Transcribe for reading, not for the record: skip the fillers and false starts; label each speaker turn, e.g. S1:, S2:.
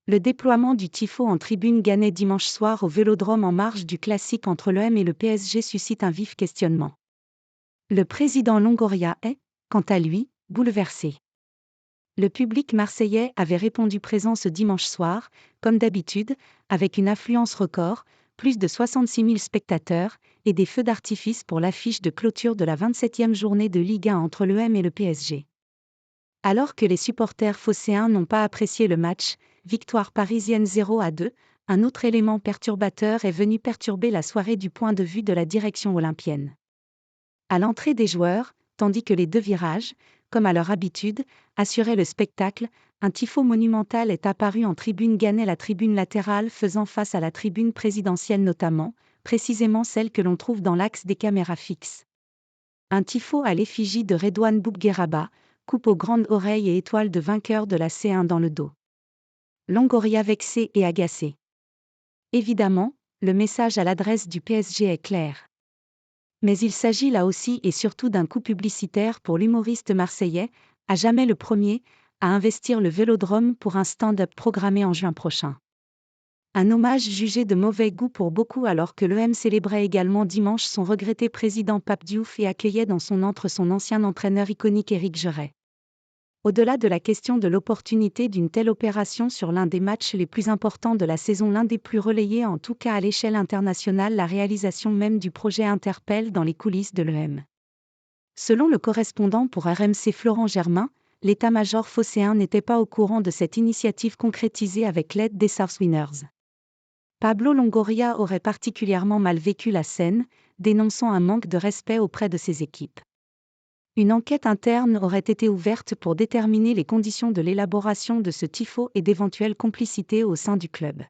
S1: Le déploiement du tifo en tribune gannais dimanche soir au Vélodrome en marge du classique entre l'OM et le PSG suscite un vif questionnement. Le président Longoria est, quant à lui, bouleversé. Le public marseillais avait répondu présent ce dimanche soir, comme d'habitude, avec une affluence record, plus de 66 000 spectateurs, et des feux d'artifice pour l'affiche de clôture de la 27e journée de Ligue 1 entre l'OM et le PSG. Alors que les supporters phocéens n'ont pas apprécié le match, victoire parisienne 0-2, un autre élément perturbateur est venu perturber la soirée du point de vue de la direction olympienne. À l'entrée des joueurs, tandis que les deux virages, comme à leur habitude, assuraient le spectacle, un tifo monumental est apparu en tribune gannais, la tribune latérale faisant face à la tribune présidentielle notamment, précisément celle que l'on trouve dans l'axe des caméras fixes. Un tifo à l'effigie de Redouane Boukgueraba, coupe aux grandes oreilles et étoile de vainqueur de la C1 dans le dos. Longoria vexé et agacé. Évidemment, le message à l'adresse du PSG est clair. Mais il s'agit là aussi et surtout d'un coup publicitaire pour l'humoriste marseillais, à jamais le premier, à investir le Vélodrome pour un stand-up programmé en juin prochain. Un hommage jugé de mauvais goût pour beaucoup alors que l'OM célébrait également dimanche son regretté président Pape Diouf et accueillait dans son antre son ancien entraîneur iconique Éric Jeuret. Au-delà de la question de l'opportunité d'une telle opération sur l'un des matchs les plus importants de la saison, l'un des plus relayés en tout cas à l'échelle internationale, la réalisation même du projet interpelle dans les coulisses de l'OM. Selon le correspondant pour RMC Florent Germain, l'état-major phocéen n'était pas au courant de cette initiative concrétisée avec l'aide des South Winners. Pablo Longoria aurait particulièrement mal vécu la scène, dénonçant un manque de respect auprès de ses équipes. Une enquête interne aurait été ouverte pour déterminer les conditions de l'élaboration de ce tifo et d'éventuelles complicités au sein du club.